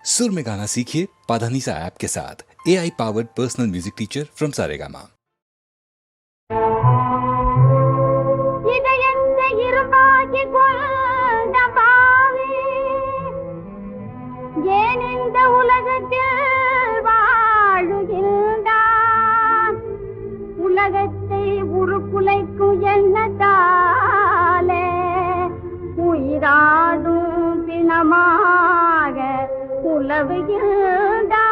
सुर में गाना सीखिए पाधानीसा ऐप के साथ। AI powered personal music teacher from Saregama. உலகத்தை உருக்குலைக்கும் எண்ணத்தாலே உயிராடும் பிணமாக உலவுகின்றான்.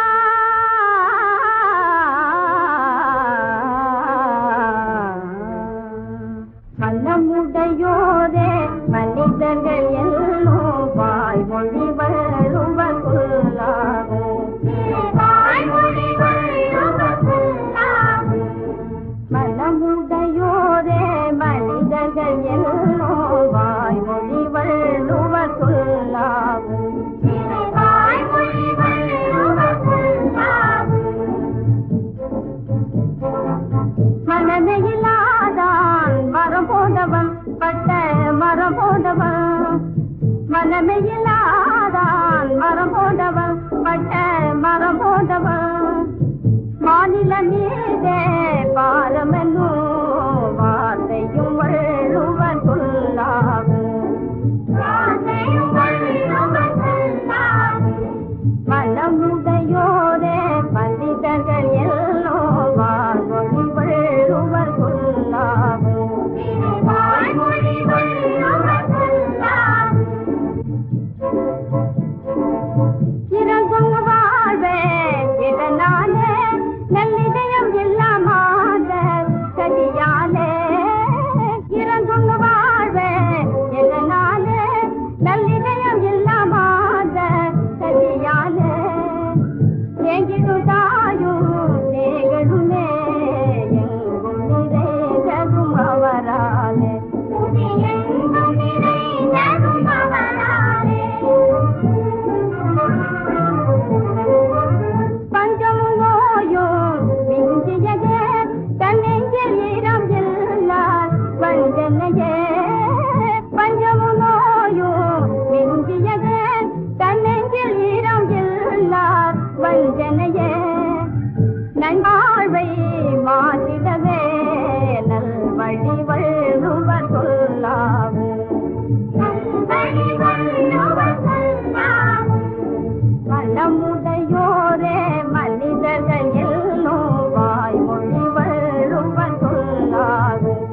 மனமுடையோரே மனிதர்கள் எல்லோரும் வாய்மொழி வருவர் சொல்லாகும். மனமுடையோரே மனிதர்கள் எல்லோரும் வாய்மொழி வருவர் சொல்லாகும். மனமையிலாதான் மரம் போதவன் பட்ட மரம் போதவன். மனமையிலாதான் மரம் போதவன் பட்ட மரம் போதவன். மாநில மீதே பாரமென்னும் வார்த்தையும் வள்ளுவர் சொல்லாகும். மனமுடையோரே பண்டிதர்கள் எல்லோ வாய்மொழி வள்ளுவர் சொல்லாகும். இறங்கும் வாழ்வே இதனாலே நல்லிதயம் இல்லாமாத கதியாலே. இறங்கும் வாழ்வே இதனாலே நல்லிதயம் இல்லாமாத கதியாலே. எங்கிடுதாயும் தேகடுமே எங்கும் நிறைகளும் அவராலே. பஞ்சமும் நோயும் மிஞ்சியதே தன்னெஞ்சில் ஈரம் இல்லார் வஞ்சனையே. பஞ்சமும் நோயும் மிஞ்சியதே தன்னெஞ்சில் ஈரம் இல்லார் வஞ்சனையே. நல்வாழ்வை மாற்றிடவே நல்வழி வள்ளுவர் சொல்லாகும். மனமுடையோரே மனிதர்கள் எல்லோரும் வாய்மொழி வள்ளுவர் சொல்லாகும்.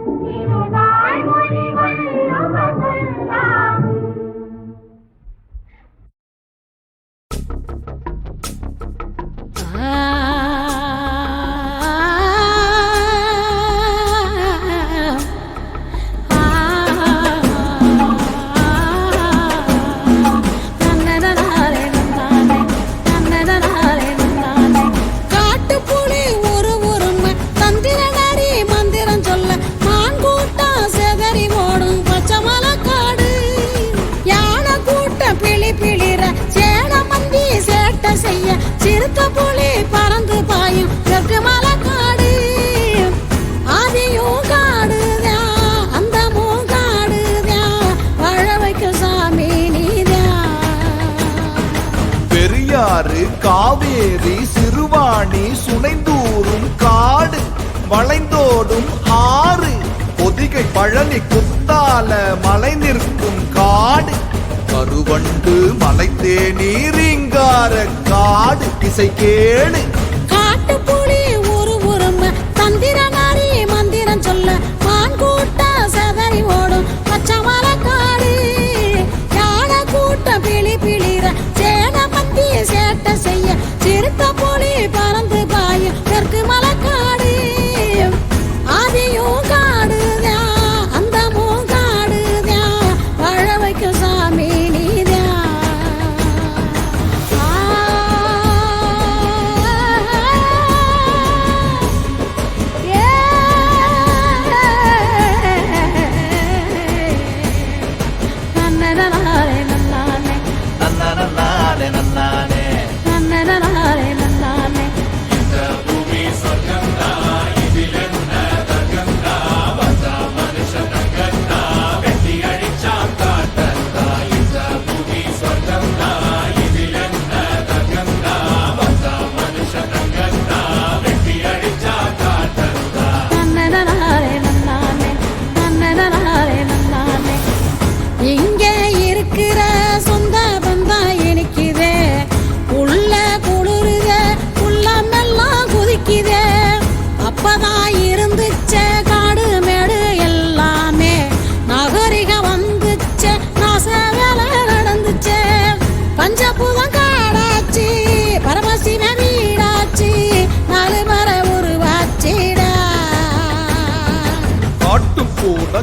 காட்டுப்புலி ஒரு உருமை தந்திரனரி மந்திரம் சொல்ல மான்கூட்டம் செதறி ஓடும் பச்சை மலைக்காடு. யானை கூட்டம் பிளி பிளிர சேட மந்தி சேட்ட செய்ய சிறுத்த புலி பறந்து பாயும் தெற்கு மலைக்காடு. ஆதியும் காடுதா அந்தமும் காடுதா வாழ வைக்க சாமி நீதா. பெரியாறு காவேரி சிறுவாணி சுனைந்தூரும் காடு வளைந்தோடும் ஆறு பொதிகை பழனி குத்தால மலை நிற்கும் காடு. கருவண்டு மலைத்தேனீரிங்கார காடு இசை கேளு. காட்டுப்புலி ஒரு உருமை தந்திரனாரி மந்திரம் சொல்ல மான்கூட்டம் செதறி ஓடும் பச்சை மலைக்காடு. யானை கூட்டம் பிளி பிளிர சேட மந்தி சேட்ட செய்ய சிறுத்த புலி பறந்து பாயும் தெற்கு மலைக்காடு. ஆதியும் காடுதா அந்தமும் காடுதா வாழ வைக்க சாமி நீதா.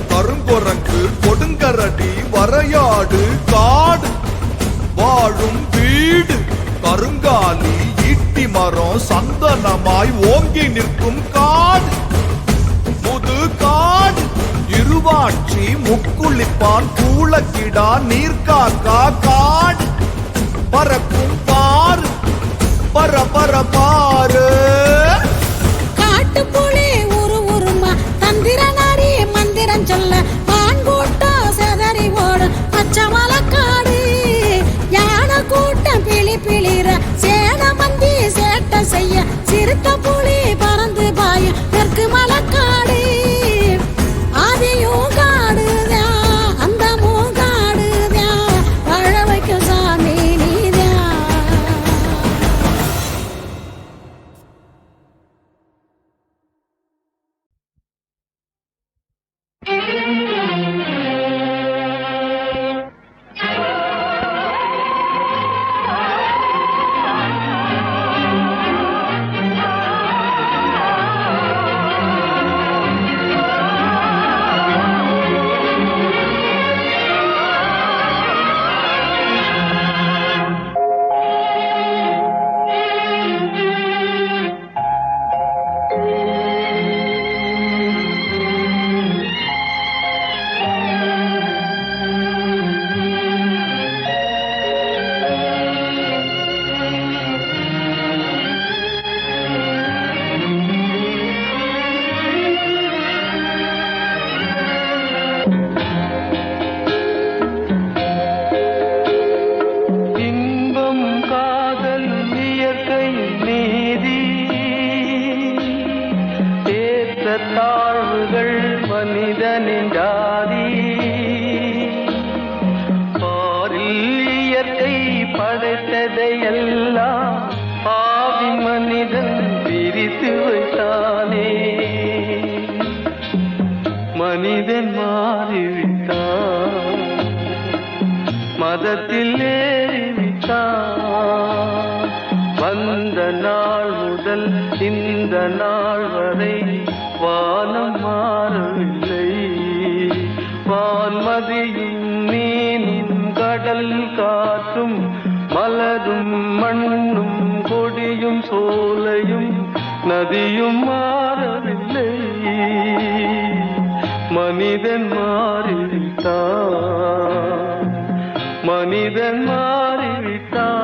கருங்குரங்கு கொடுங்கரடி வரையாடு காடு வாழும் வீடு கருங்காலி ஈட்டி மரம் சந்தனமாய் ஓங்கி நிற்கும் காடு முது காடு இருவாட்சி முக்குளிப்பான் கூளக்கிடா நீர்காக்கா காடு பறக்கும் பாரு பர பாரு காட்டு புலி உருமா தந்திர நாரி மந்திரம் சொல்ல மான் கூட்டம் செதறி ஓடும் பச்சை மலக்காடு யானை கூட்டம் பிளிர சேன மந்தி சேட்டை செய்ய சிறுத்த புலி பறந்து பாய தெற்கு மலக்காடு ஆதியும் காடுதான் அந்த மூங்காடுதான் வாழ வைக்கும் சாமி நீதான். தாழ்வுகள் மனிதனின் ஜாதி பாரில் இயற்கை படைத்ததையெல்லாம் பாவி மனிதன் பிரித்து வைத்தானே மனிதன் மாறிவிட்டான் மதத்தில் ஏறிவிட்டான் வந்த நாள் முதல் இந்த நாள் வரை வானம் மாறவில்லை வான்மதியும் மீனும் கடல் காற்றும் மலரும் மண்ணும் கொடியும் சோலையும் நதியும் மாறவில்லை மனிதன் மாறிவிட்டான் மனிதன் மாறிவிட்டான்.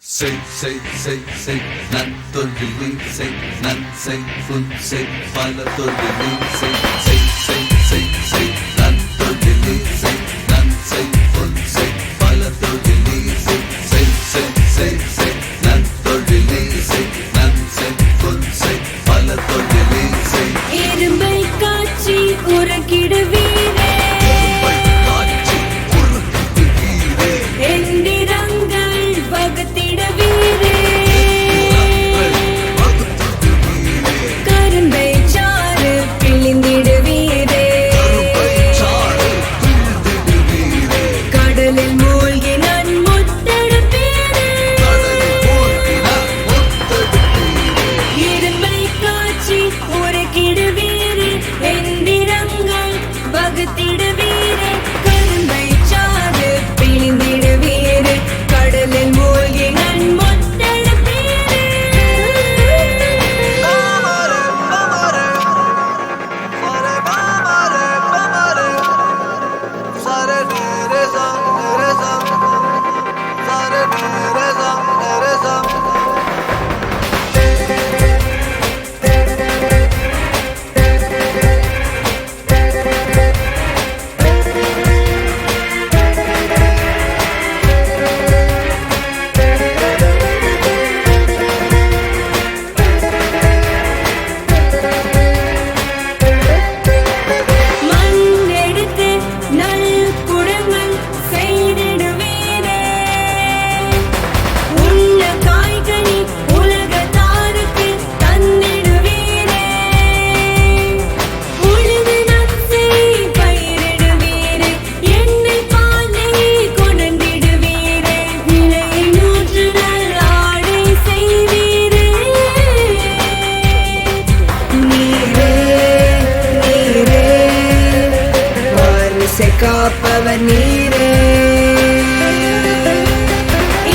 செய் நன்தொழிலி செய் நன் செய் புன் செய் பல தொழிலி செய் நன்தொழிலி செய் நன் செய் புன் செய் பல தொழிலி செய் நன்தொழிலி செய் நன் செய் புன் செய் பல தொழிலி செய் எறும்பை காட்சி உறக்கிடுவீரே எந்திரங்கள் வகுத்திடுவீரே கரும்பை சாறு பிழிந்திடுவீரே நீரே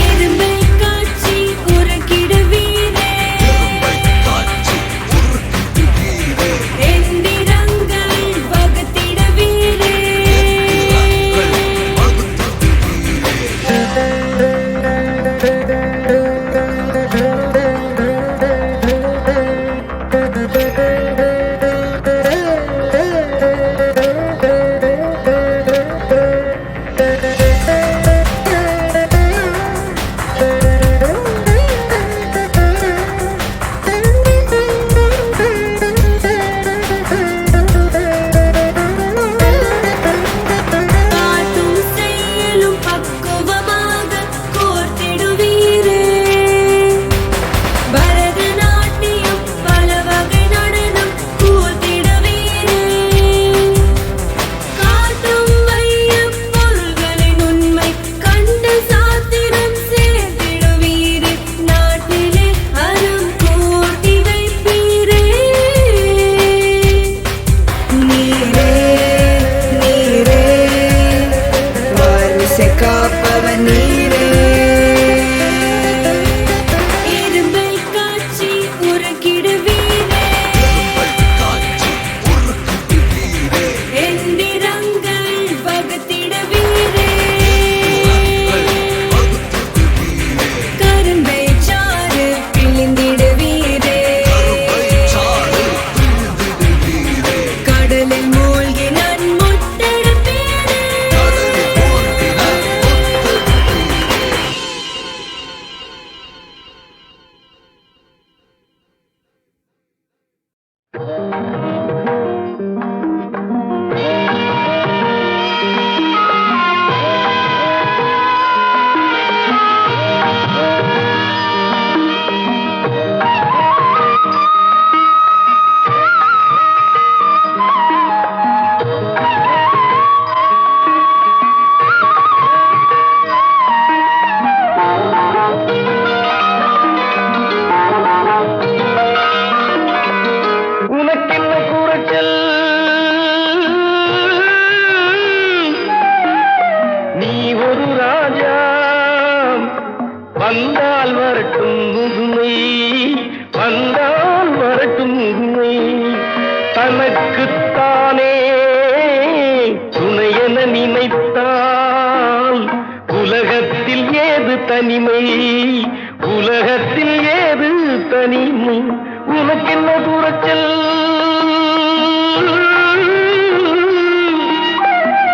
இரும்பை காட்சி உறக்கிட வீரே எறும்பை காய்ச்சி உருக்கிட்டு வீரே எந்திரங்கள் வகுத்திட வீரே வகுத்துட்டு வீரே பாட்டும் செயலும் பக்குவமாக கோர்த்திடு வீரே பரதநாட்டியம் பல வகை நடனம் கூர்த்திட வீரே காட்டும் வையப் பொருள்களின் உண்மை கண்டு சாத்திரம் சேர்த்திட வீரே நாட்டிலே அறம் கூட்டி வைப்பீரே நீரே நீரே வரிசை காப்பவன் நீரே இரும்பை காட்சி உறக்கிட வீரே எறும்பை காய்ச்சி உருக்கிட்டு வீரே எந்திரங்கள் வகுத்திட வீரே வகுத்துட்டு வீரே கரும்பை சாறு பிழிந்திட வீரே கரும்பை சாறு பிழிந்திடு வீரே கடலில் மூழ்கி நான் முத்தெடுப்பேனே கடலில் மூழ்கினார் ஒத்தடு வீரே உனக்கென்ன கூறச்சல் நீ ஒரு ராஜா வந்தால் வரட்டும் முதுமை வந்தால் வரட்டும் முதுமை தனக்குத்தானே துணையென நினைத்தால் உலகத்தில் ஏது தனிமை உலகத்தில் ஏது தனிமை உனக்கென்ன தூரச்சல்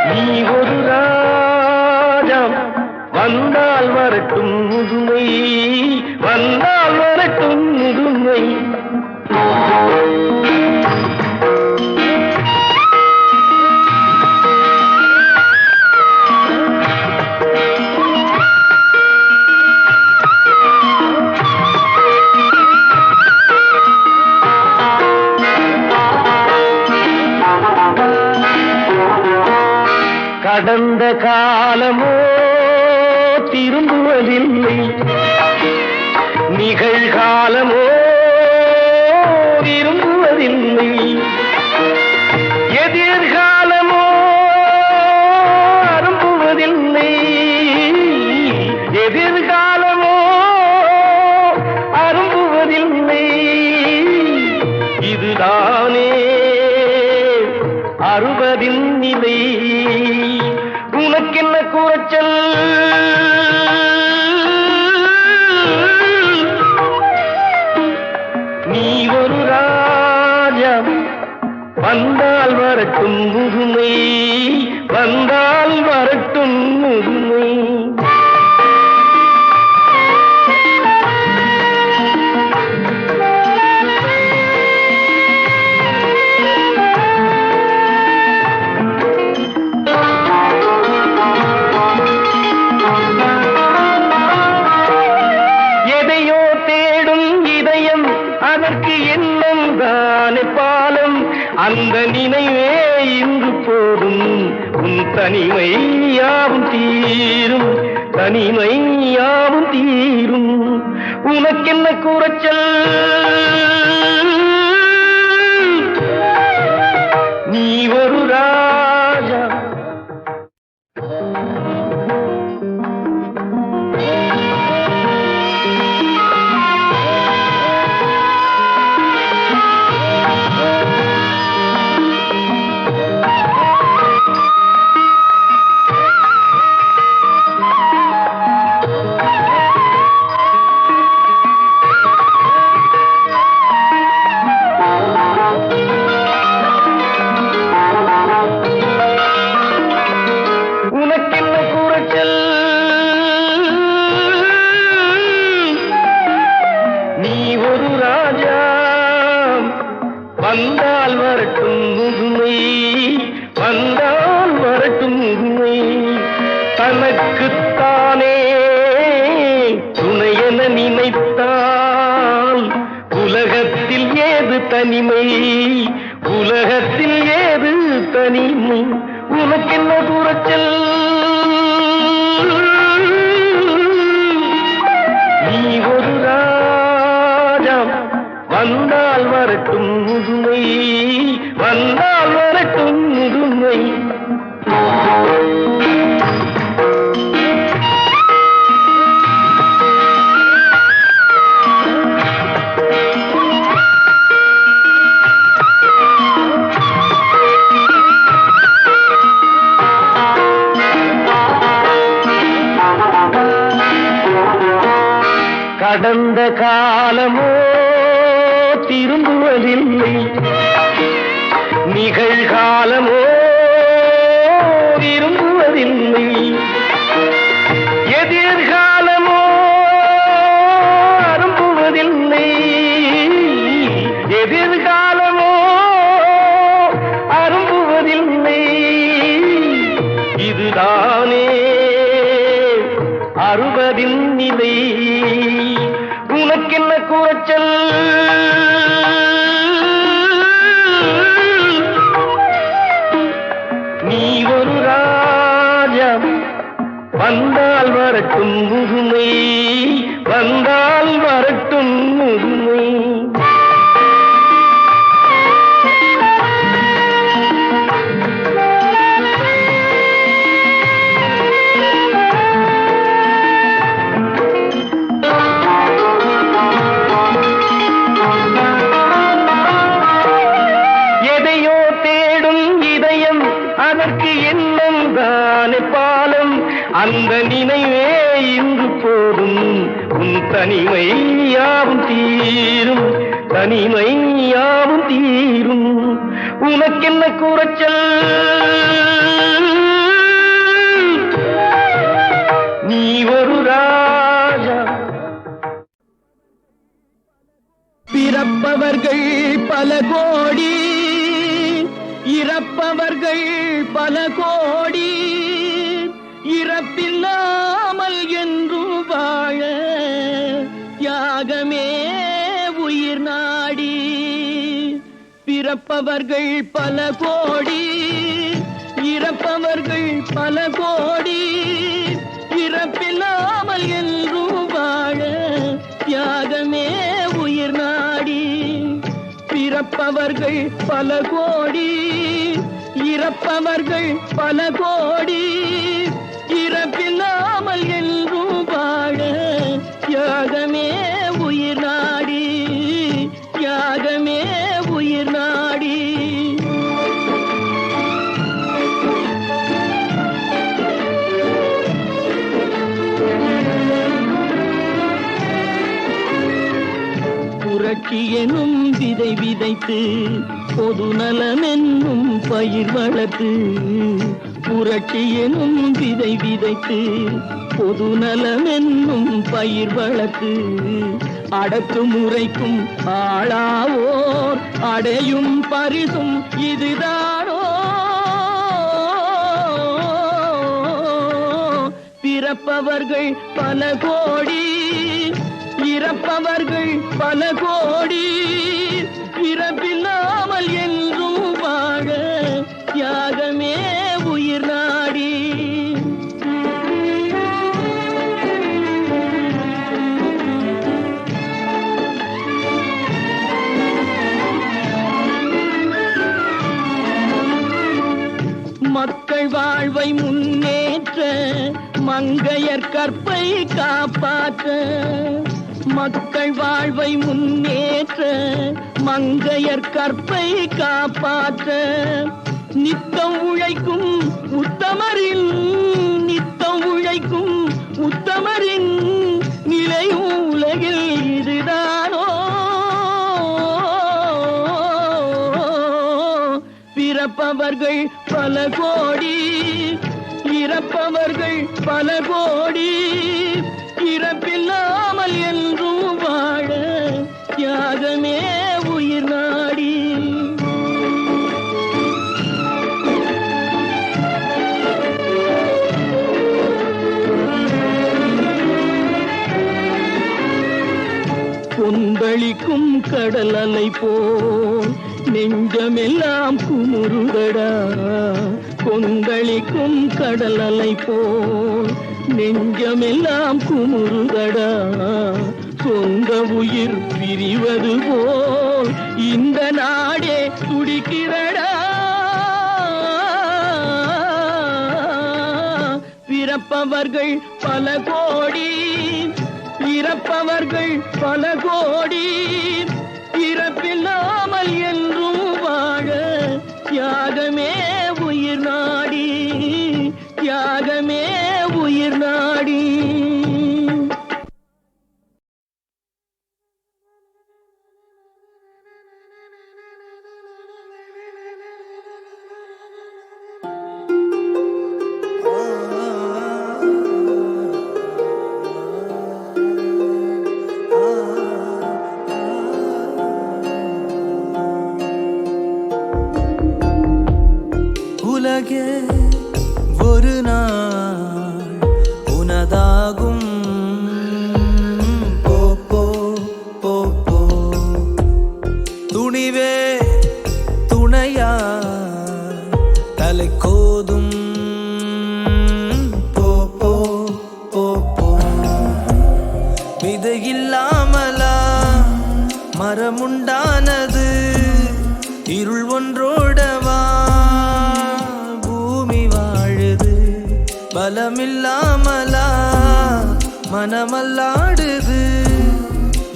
நீ ஒரு ராஜா வந்தால் வரட்டும் முதுமை வந்தால் வரட்டும் முதுமை கடந்த காலமோ திரும்புவதில்லை நிகழ்காலமோ விரும்புவதில்லை எதிர்காலமோ அரும்புவதில்லை எதிர்காலமோ அரும்புவதில்லை இதுதானே அறுபதின் நிலை உனக்கென்ன கூறச்சல் நீ ஒரு ராஜா வந்தால் வரட்டும் முதுமை வந்தால் வரட்டும் முதுமை எதையோ தேடும் இதயம் அதற்கு எண்ணம் தானே பாலம் அந்த நினைவே இன்று போதும் உன் தனிமை யாவும் தீரும் தனிமை யாவும் தீரும் உனக்கென்ன கூறச்சல் நீ ஒரு ராஜா வரட்டும் முதுமை, வந்தால் வரட்டும் முதுமை. தனக்குத்தானே துணையென நினைத்தால் உலகத்தில் ஏது தனிமை, உலகத்தில் ஏது தனிமை. உனக்கென்ன குறைச்சல், நீ ஒரு ராஜா. வந்தால் வரட்டும் முதுமை, வந்தால் வரட்டும் முதுமை. கடந்த காலமோ திரும்புவதில்லை, நிகழ்காலமோ விரும்புவதில்லை, எதிர்காலமோ அரும்புவதில்லை, எதிர்காலமோ அரும்புவதில்லை. இதுதானே அறுபதின் நிலை. உனக்கென்ன குறைச்சல், நீ ஒரு ராஜா. வந்தால் வரட்டும் முதுமை, வந்தால் வரட்டும் முதுமை. அதற்கு எண்ணம் தானே பாலம், அந்த நினைவே இன்று போதும். உன் தனிமை யாவும் தீரும், தனிமை யாவும் தீரும். உனக்கென்ன குறைச்சல், நீ ஒரு ராஜா. பிறப்பவர்கள் பல கோடி, இறப்பவர்கள் பல கோடி, இறப்பில்லாமல் என்றும் வாழ தியாகமே உயிர் நாடி. பிறப்பவர்கள் பல கோடி, இறப்பவர்கள் பல கோடி, இறப்பில்லாமல் என்றும் வாழ தியாகமே உயிர் நாடி. பிறப்பவர்கள் பல கோடி, இறப்பவர்கள் பல கோடி, இறப்பில்லாமல் என்றும் வாழ தியாகமே உயிர் நாடி, தியாகமே உயிர் நாடி. புரட்சி எனும் விதை விதைத்து பொது நலம் என்னும் பயிர் வளர்த்து, புரட்சி எனும் விதை விதைத்து பொது நலம் என்னும் பயிர் வளர்த்து, அடக்குமுறைக்கும் ஆளாவோர் அடையும் பரிசும் இதுதானோ. பிறப்பவர்கள் பல கோடி, இறப்பவர்கள் பல கோடி, இறப்பில்லாமல் என்றும் வாழ தியாகமே உயிர் நாடி. மக்கள் வாழ்வை முன்னேற்ற, மங்கையர் கற்பை காப்பாற்ற, மக்கள் வாழ்வை முன்னேற்ற, மங்கையர் கற்பை காப்பாற்ற, நித்தம் உழைக்கும் உத்தமரின், நித்தம் உழைக்கும் உத்தமரின் நிலையும் உலகில் இதுதானோ. பிறப்பவர்கள் பல கோடி, இறப்பவர்கள் பல கோடி, இறப்பில்லாமல் என்றும் வாழ தியாகமே உயிர் நாடி. கடல் அலை போல் நெஞ்சமெல்லாம் குமுறுதடா. கொந்தளிக்கும் கடல் அலை போல் நெஞ்சமெல்லாம் குமுறுதடா. சொந்த உயிர் பிரிவது போல் இந்த நாடே துடிக்கிறடா. பிறப்பவர்கள் பல கோடி, இறப்பவர்கள் பல கோடி. இறப்பில்லாமல் என்றும் வாழ தியாகமே உயிர் நாடி, தியாகமே உயிர் நாடி. உலகே ஒரு நாள் உனதாகும். போ போ போ போ துணிவே துணையா தலை கோதும். போ போ போ போ விதையில்லாமலா மரமுண்டானது. இருள் ஒன்றோடவா பலமில்லாமலா மனமல்லாடுது.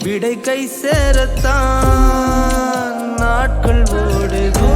விடை கை சேரத்தான் நாட்கள் ஓடுது.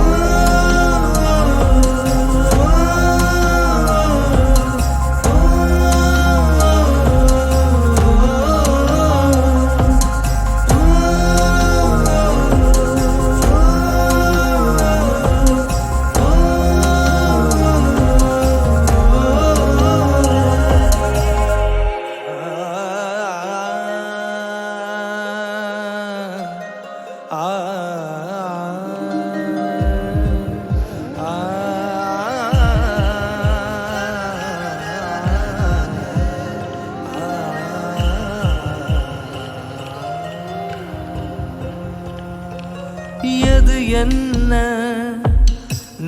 எது என்ன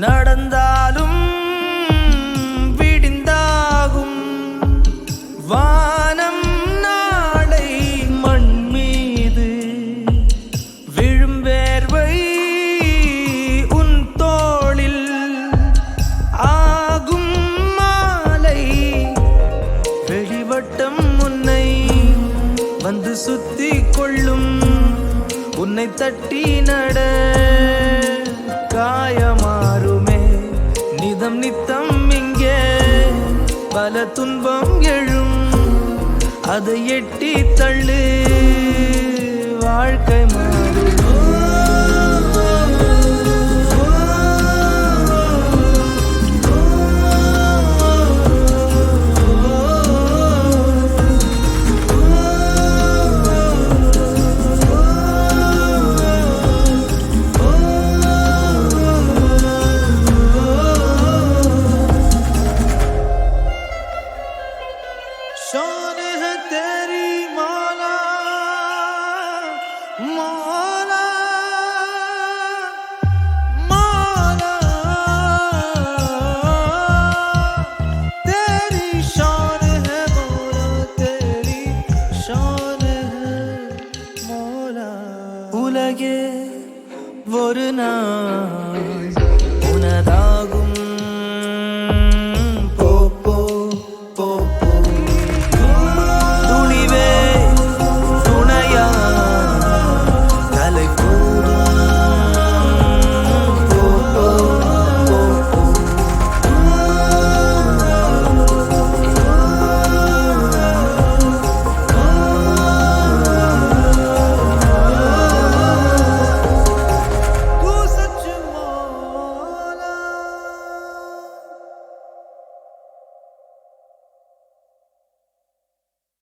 நடந்தாலும் விடிந்தாகும். வானம் நாளை மண் மீது விழும் வேர்வை உன் தோளில் ஆகும். மாலை வெளிவட்டம் உன்னை வந்து சுத்தி கொள்ளும். உன்னை தட்டி நட காயமாறுமே நிதம் நித்தம். இங்கே பல துன்பம் எழும், அதை எட்டி தள்ளு வாழ்க்கை மாறு.